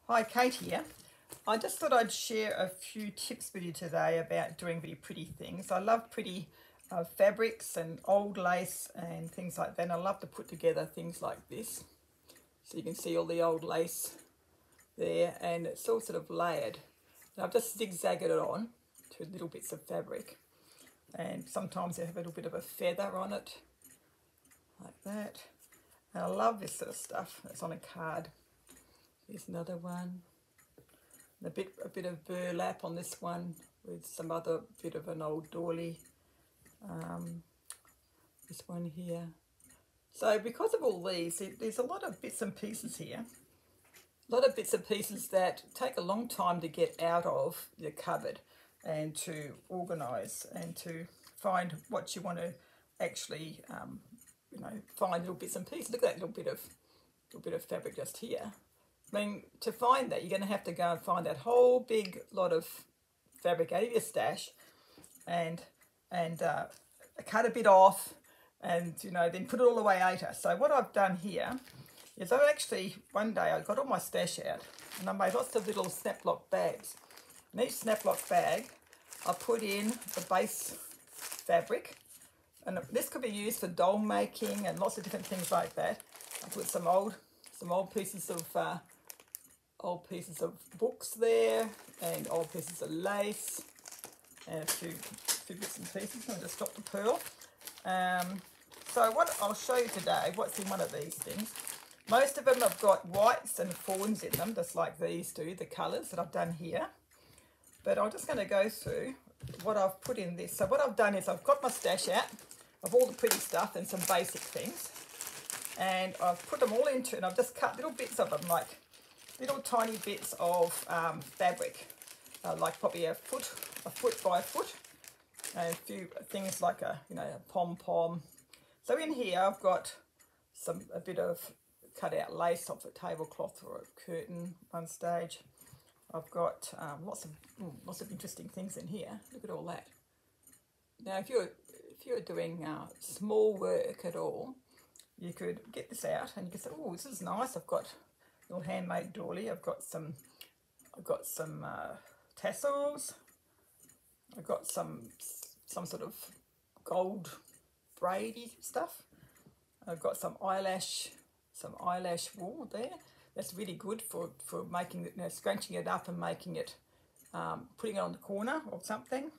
Hi, Kate here. I just thought I'd share a few tips with you today about doing really pretty things. I love pretty fabrics and old lace and things like that. And I love to put together things like this. So you can see all the old lace there, and it's all sort of layered. And I've just zigzagged it on to little bits of fabric. And sometimes they have a little bit of a feather on it, like that. And I love this sort of stuff. It's on a card. Here's another one. A bit of burlap on this one with some other bit of an old doily. This one here. So because of all these, there's a lot of bits and pieces here. A lot of bits and pieces that take a long time to get out of your cupboard and to organise and to find what you want to actually, find little bits and pieces. Look at that little bit of fabric just here. I mean, to find that, you're going to have to go and find that whole big lot of fabric out of your stash and cut a bit off and, then put it all away later. So what I've done here is I've actually, one day I got all my stash out and I made lots of little snap lock bags. In each snap lock bag, I put in the base fabric, and this could be used for doll making and lots of different things like that. I put some old pieces of books there, and old pieces of lace, and a few bits and pieces. I'll just stop the pearl. So what I'll show you today, what's in one of these things. Most of them have got whites and fawns in them, just like these do, the colours that I've done here. But I'm just going to go through what I've put in this. So what I've done is I've got my stash out of all the pretty stuff and some basic things. And I've put them all into, and I've just cut little bits of them, like little tiny bits of fabric, like probably a foot by a foot, and a few things like a pom-pom. So in here I've got a bit of cut out lace off a tablecloth or a curtain one stage. I've got lots of interesting things in here. Look at all that. Now if you're doing small work at all, you could get this out and you can say, oh, this is nice. I've got a little handmade doily. I've got some tassels. I've got some sort of gold braidy stuff. I've got some eyelash wool there. That's really good for making it, scrunching it up and making it, putting it on the corner or something.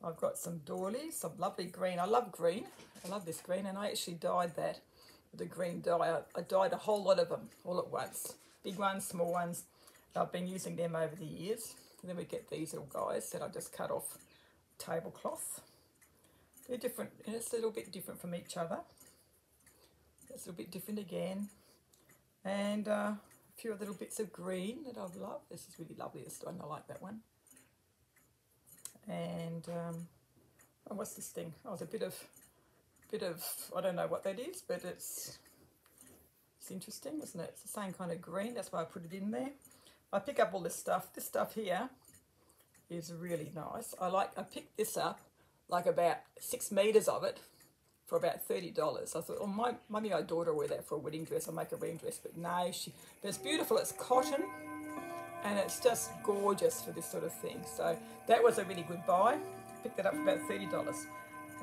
I've got some doilies, some lovely green. I love green. I love this green, and I actually dyed that with a green dye. I dyed a whole lot of them all at once. Big ones, small ones. I've been using them over the years. And then we get these little guys that I just cut off tablecloth. They're different, and it's a little bit different from each other. It's a little bit different again. And a few little bits of green that I've loved. This is really lovely, this one. I like that one. And oh, what's this thing? Oh, it's a bit of I don't know what that is, but it's interesting, isn't it? It's the same kind of green. That's why I put it in there. I pick up all this stuff. This stuff here is really nice. I picked this up, like about 6 meters of it, for about $30. I thought, oh, maybe my daughter will wear that for a wedding dress. I'll make a wedding dress, but no, but it's beautiful. It's cotton, and it's just gorgeous for this sort of thing. So that was a really good buy. Picked it up for about $30.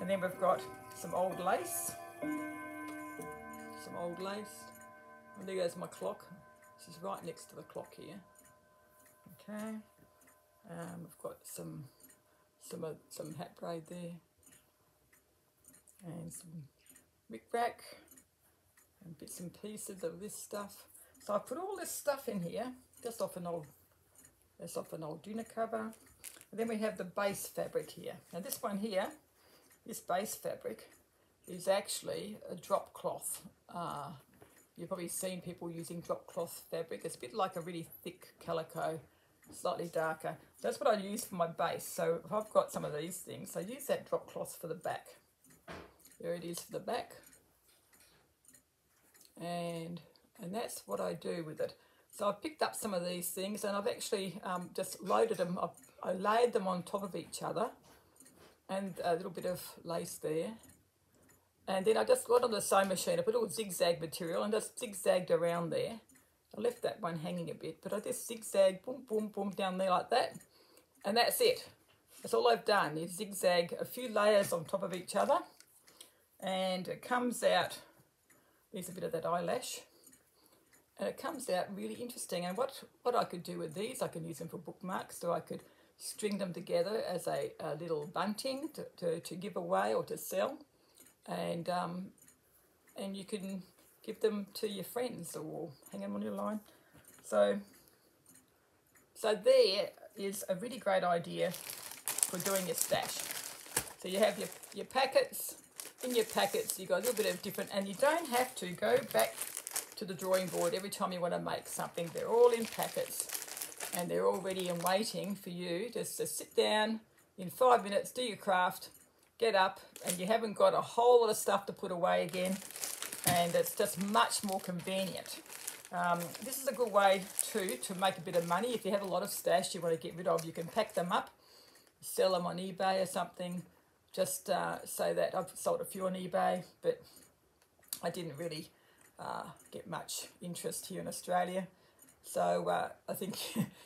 And then we've got some old lace. And there goes my clock. This is right next to the clock here. Okay. We've got some hat braid there, and some rick-rack, and bits and pieces of this stuff. So I put all this stuff in here, just off an old dinner cover. And then we have the base fabric here. Now this one here, this base fabric, is actually a drop cloth. You've probably seen people using drop cloth fabric. It's a bit like a really thick calico, slightly darker. That's what I use for my base. So if I've got some of these things, I use that drop cloth for the back. There it is for the back. And that's what I do with it. So I've picked up some of these things, and I've actually just loaded them. I layered them on top of each other, and a little bit of lace there. And then I just got on the sewing machine. I put all zigzag material and just zigzagged around there. I left that one hanging a bit, but I just zigzag, boom, boom, boom, down there like that. And that's it. That's all I've done. You zigzag a few layers on top of each other. And it comes out, there's a bit of that eyelash. And it comes out really interesting. And what I could do with these, I can use them for bookmarks, or I could string them together as a little bunting to give away or to sell. And you can give them to your friends or hang them on your line. So there is a really great idea for doing your stash. So you have your packets. In your packets, you've got a little bit of different, and you don't have to go back to the drawing board every time you want to make something. They're all in packets and they're all ready and waiting for you just to sit down in 5 minutes, do your craft, get up, and you haven't got a whole lot of stuff to put away again, and it's just much more convenient. This is a good way too to make a bit of money. If you have a lot of stash you want to get rid of, you can pack them up, sell them on eBay or something. Just say that I've sold a few on eBay, but I didn't really get much interest here in Australia. So I think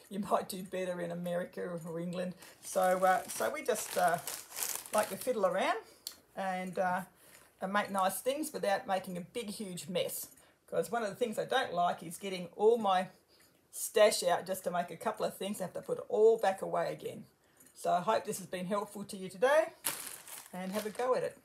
you might do better in America or England. So we just like to fiddle around and make nice things without making a big, huge mess. Because one of the things I don't like is getting all my stash out just to make a couple of things. I have to put it all back away again. So I hope this has been helpful to you today, and have a go at it.